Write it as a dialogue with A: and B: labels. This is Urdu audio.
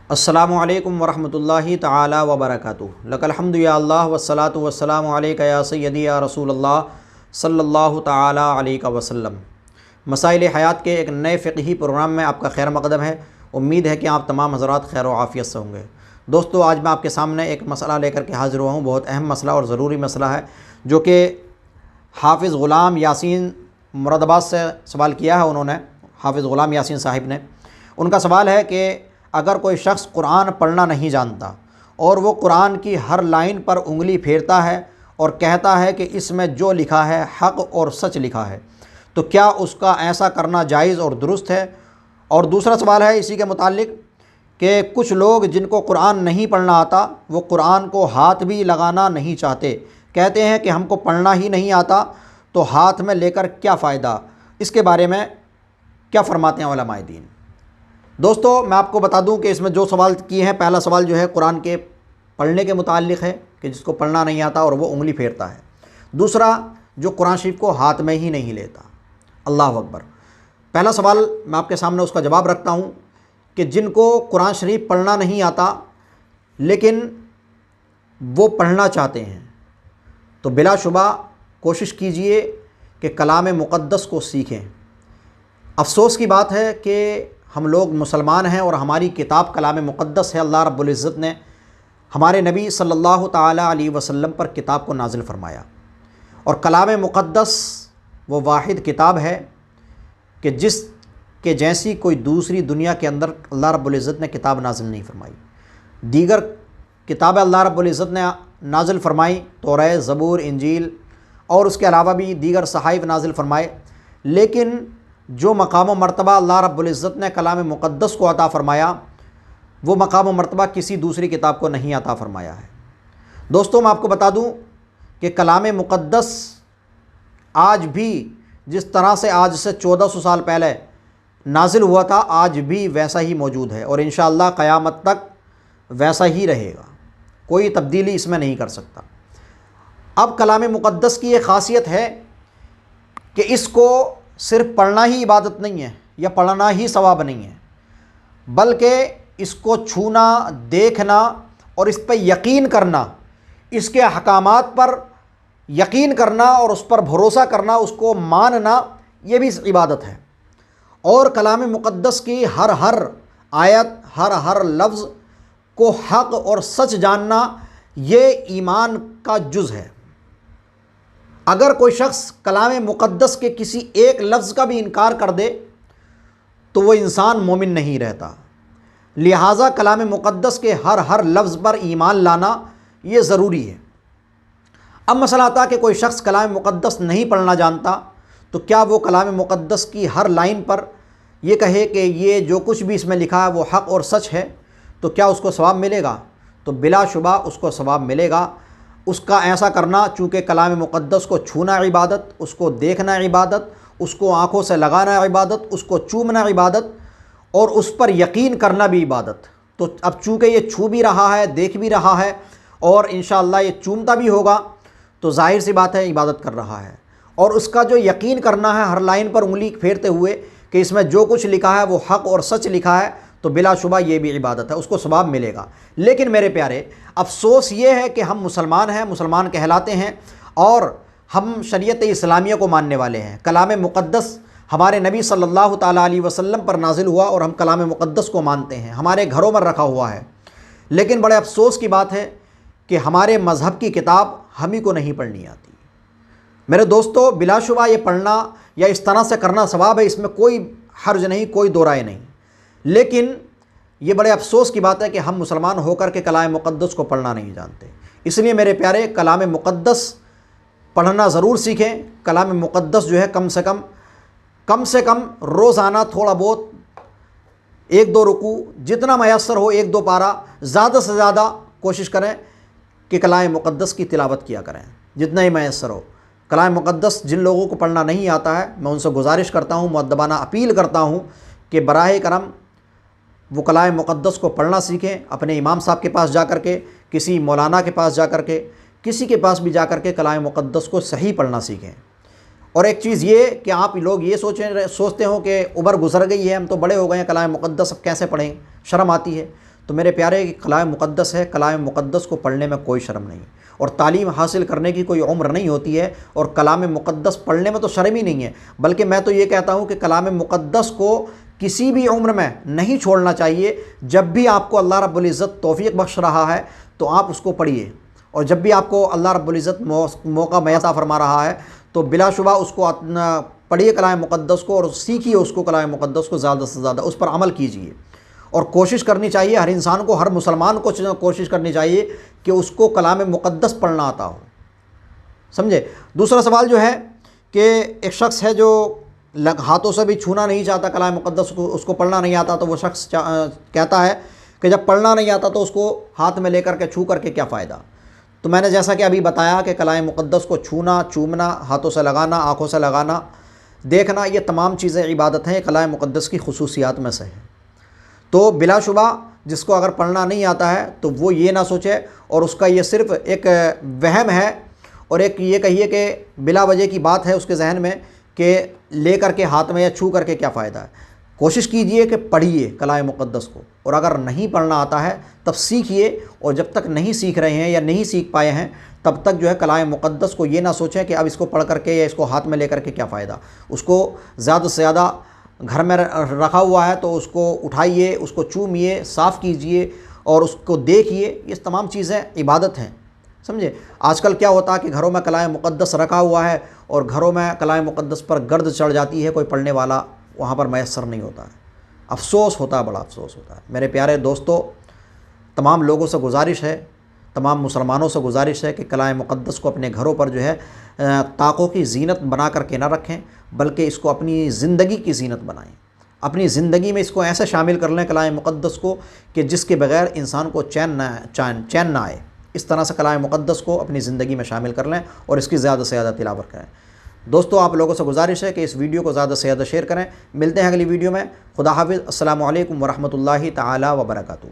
A: السلام علیکم ورحمۃ اللہ تعالی وبرکاتہ۔ لک الحمد یا اللہ والصلاۃ والسلام علیک یا سیدی یا رسول اللہ صلی اللہ تعالی علیہ وسلم۔ مسائل حیات کے ایک نئے فقہی پروگرام میں آپ کا خیر مقدم ہے۔ امید ہے کہ آپ تمام حضرات خیر و عافیت سے ہوں گے۔ دوستو، آج میں آپ کے سامنے ایک مسئلہ لے کر کے حاضر ہوا ہوں۔ بہت اہم مسئلہ اور ضروری مسئلہ ہے، جو کہ حافظ غلام یاسین مراد آباد سے سوال کیا ہے انہوں نے، حافظ غلام یاسین صاحب نے۔ ان کا سوال ہے کہ اگر کوئی شخص قرآن پڑھنا نہیں جانتا اور وہ قرآن کی ہر لائن پر انگلی پھیرتا ہے اور کہتا ہے کہ اس میں جو لکھا ہے حق اور سچ لکھا ہے، تو کیا اس کا ایسا کرنا جائز اور درست ہے؟ اور دوسرا سوال ہے اسی کے متعلق کہ کچھ لوگ جن کو قرآن نہیں پڑھنا آتا، وہ قرآن کو ہاتھ بھی لگانا نہیں چاہتے، کہتے ہیں کہ ہم کو پڑھنا ہی نہیں آتا تو ہاتھ میں لے کر کیا فائدہ؟ اس کے بارے میں کیا فرماتے ہیں علماء دین؟ دوستو، میں آپ کو بتا دوں کہ اس میں جو سوال کیے ہیں، پہلا سوال جو ہے قرآن کے پڑھنے کے متعلق ہے کہ جس کو پڑھنا نہیں آتا اور وہ انگلی پھیرتا ہے۔ دوسرا، جو قرآن شریف کو ہاتھ میں ہی نہیں لیتا۔ اللہ اکبر۔ پہلا سوال میں آپ کے سامنے اس کا جواب رکھتا ہوں کہ جن کو قرآن شریف پڑھنا نہیں آتا لیکن وہ پڑھنا چاہتے ہیں، تو بلا شبہ کوشش کیجئے کہ کلام مقدس کو سیکھیں۔ افسوس کی بات ہے کہ ہم لوگ مسلمان ہیں اور ہماری کتاب کلام مقدس ہے۔ اللہ رب العزت نے ہمارے نبی صلی اللہ تعالی علیہ وسلم پر کتاب کو نازل فرمایا، اور کلام مقدس وہ واحد کتاب ہے کہ جس کے جیسی کوئی دوسری دنیا کے اندر اللہ رب العزت نے کتاب نازل نہیں فرمائی۔ دیگر کتابیں اللہ رب العزت نے نازل فرمائی، توریت، زبور، انجیل اور اس کے علاوہ بھی دیگر صحائف نازل فرمائے، لیکن جو مقام و مرتبہ اللہ رب العزت نے کلام مقدس کو عطا فرمایا، وہ مقام و مرتبہ کسی دوسری کتاب کو نہیں عطا فرمایا ہے۔ دوستوں، میں آپ کو بتا دوں کہ کلام مقدس آج بھی جس طرح سے آج سے 1400 سال پہلے نازل ہوا تھا، آج بھی ویسا ہی موجود ہے، اور انشاءاللہ قیامت تک ویسا ہی رہے گا۔ کوئی تبدیلی اس میں نہیں کر سکتا۔ اب کلام مقدس کی یہ خاصیت ہے کہ اس کو صرف پڑھنا ہی عبادت نہیں ہے یا پڑھنا ہی ثواب نہیں ہے، بلکہ اس کو چھونا، دیکھنا اور اس پہ یقین کرنا، اس کے احکامات پر یقین کرنا اور اس پر بھروسہ کرنا، اس کو ماننا، یہ بھی عبادت ہے۔ اور کلام مقدس کی ہر آیت، ہر لفظ کو حق اور سچ جاننا، یہ ایمان کا جز ہے۔ اگر کوئی شخص کلام مقدس کے کسی ایک لفظ کا بھی انکار کر دے تو وہ انسان مومن نہیں رہتا۔ لہٰذا کلام مقدس کے ہر لفظ پر ایمان لانا یہ ضروری ہے۔ اب مسئلہ آتا ہے کہ کوئی شخص کلام مقدس نہیں پڑھنا جانتا، تو کیا وہ کلام مقدس کی ہر لائن پر یہ کہے کہ یہ جو کچھ بھی اس میں لکھا ہے وہ حق اور سچ ہے، تو کیا اس کو ثواب ملے گا؟ تو بلا شبہ اس کو ثواب ملے گا۔ اس کا ایسا کرنا، چونکہ کلام مقدس کو چھونا عبادت، اس کو دیکھنا عبادت، اس کو آنکھوں سے لگانا عبادت، اس کو چومنا عبادت اور اس پر یقین کرنا بھی عبادت۔ تو اب چونکہ یہ چھو بھی رہا ہے، دیکھ بھی رہا ہے اور انشاءاللہ یہ چومتا بھی ہوگا، تو ظاہر سی بات ہے عبادت کر رہا ہے۔ اور اس کا جو یقین کرنا ہے ہر لائن پر انگلی پھیرتے ہوئے کہ اس میں جو کچھ لکھا ہے وہ حق اور سچ لکھا ہے، تو بلا شبہ یہ بھی عبادت ہے، اس کو ثواب ملے گا۔ لیکن میرے پیارے، افسوس یہ ہے کہ ہم مسلمان ہیں، مسلمان کہلاتے ہیں اور ہم شریعت اسلامیہ کو ماننے والے ہیں۔ کلام مقدس ہمارے نبی صلی اللہ تعالیٰ علیہ وسلم پر نازل ہوا اور ہم کلام مقدس کو مانتے ہیں، ہمارے گھروں میں رکھا ہوا ہے۔ لیکن بڑے افسوس کی بات ہے کہ ہمارے مذہب کی کتاب ہم ہی کو نہیں پڑھنی آتی۔ میرے دوستو، بلا شبہ یہ پڑھنا یا اس طرح سے کرنا ثواب ہے، اس میں کوئی حرج نہیں، کوئی دو رائے نہیں۔ لیکن یہ بڑے افسوس کی بات ہے کہ ہم مسلمان ہو کر کے کلام مقدس کو پڑھنا نہیں جانتے۔ اس لیے میرے پیارے، کلام مقدس پڑھنا ضرور سیکھیں۔ کلام مقدس جو ہے کم سے کم روزانہ تھوڑا بہت 1-2 رکوع، جتنا میسر ہو 1-2 پارہ، زیادہ سے زیادہ کوشش کریں کہ کلام مقدس کی تلاوت کیا کریں، جتنا ہی میسر ہو۔ کلام مقدس جن لوگوں کو پڑھنا نہیں آتا ہے، میں ان سے گزارش کرتا ہوں، مؤدبانہ اپیل کرتا ہوں کہ براہ کرم وہ کلام مقدس کو پڑھنا سیکھیں۔ اپنے امام صاحب کے پاس جا کر کے، کسی مولانا کے پاس جا کر کے، کسی کے پاس بھی جا کر کے کلام مقدس کو صحیح پڑھنا سیکھیں۔ اور ایک چیز یہ کہ آپ لوگ یہ سوچتے ہو کہ عمر گزر گئی ہے، ہم تو بڑے ہو گئے ہیں، کلام مقدس اب کیسے پڑھیں، شرم آتی ہے، تو میرے پیارے کلام مقدس ہے، کلام مقدس کو پڑھنے میں کوئی شرم نہیں، اور تعلیم حاصل کرنے کی کوئی عمر نہیں ہوتی ہے، اور کلام مقدس پڑھنے میں تو شرم ہی نہیں ہے، بلکہ میں تو یہ کہتا ہوں کہ کلام مقدس کو کسی بھی عمر میں نہیں چھوڑنا چاہیے۔ جب بھی آپ کو اللہ رب العزت توفیق بخش رہا ہے تو آپ اس کو پڑھیے، اور جب بھی آپ کو اللہ رب العزت موقع میسر فرما رہا ہے تو بلا شبہ اس کو پڑھیے کلام مقدس کو، اور سیکھیے اس کو، کلام مقدس کو زیادہ سے زیادہ اس پر عمل کیجیے، اور کوشش کرنی چاہیے ہر انسان کو، ہر مسلمان کو کوشش کرنی چاہیے کہ اس کو کلام مقدس پڑھنا آتا ہو، سمجھے۔ دوسرا سوال جو ہے کہ ایک شخص ہے جو ہاتھوں سے بھی چھونا نہیں چاہتا کلام مقدس کو، اس کو پڑھنا نہیں آتا، تو وہ شخص کہتا ہے کہ جب پڑھنا نہیں آتا تو اس کو ہاتھ میں لے کر کے چھو کر کے کیا فائدہ۔ تو میں نے جیسا کہ ابھی بتایا کہ کلام مقدس کو چھونا، چومنا، ہاتھوں سے لگانا، آنکھوں سے لگانا، دیکھنا، یہ تمام چیزیں عبادت ہیں، کلام مقدس کی خصوصیات میں سے ہیں۔ تو بلا شبہ جس کو اگر پڑھنا نہیں آتا ہے تو وہ یہ نہ سوچے، اور اس کا یہ صرف ایک وہم ہے، اور ایک یہ کہیے کہ بلا وجہ کی بات ہے اس کے ذہن میں کہ لے کر کے ہاتھ میں یا چھو کر کے کیا فائدہ ہے۔ کوشش کیجئے کہ پڑھیے کلام مقدس کو، اور اگر نہیں پڑھنا آتا ہے تب سیکھیے، اور جب تک نہیں سیکھ رہے ہیں یا نہیں سیکھ پائے ہیں تب تک جو ہے کلام مقدس کو یہ نہ سوچیں کہ اب اس کو پڑھ کر کے یا اس کو ہاتھ میں لے کر کے کیا فائدہ۔ اس کو زیادہ سے زیادہ گھر میں رکھا ہوا ہے تو اس کو اٹھائیے، اس کو چومیے، صاف کیجئے اور اس کو دیکھیے، یہ تمام چیزیں عبادت ہیں، سمجھے۔ آج کل کیا ہوتا ہے کہ گھروں میں کلام مقدس رکھا ہوا ہے اور گھروں میں کلام مقدس پر گرد چڑھ جاتی ہے، کوئی پڑھنے والا وہاں پر میسر نہیں ہوتا ہے، افسوس ہوتا ہے، بڑا افسوس ہوتا ہے۔ میرے پیارے دوستو، تمام لوگوں سے گزارش ہے، تمام مسلمانوں سے گزارش ہے کہ کلام مقدس کو اپنے گھروں پر جو ہے طاقوں کی زینت بنا کر کے نہ رکھیں، بلکہ اس کو اپنی زندگی کی زینت بنائیں، اپنی زندگی میں اس کو ایسے شامل کر لیں کلام مقدس کو کہ جس کے بغیر انسان کو چین نہ آئے۔ اس طرح سے کلام مقدس کو اپنی زندگی میں شامل کر لیں اور اس کی زیادہ سے زیادہ تلاوت کریں۔ دوستو، آپ لوگوں سے گزارش ہے کہ اس ویڈیو کو زیادہ سے زیادہ شیئر کریں۔ ملتے ہیں اگلی ویڈیو میں۔ خدا حافظ۔ السلام علیکم ورحمۃ اللہ تعالی وبرکاتہ۔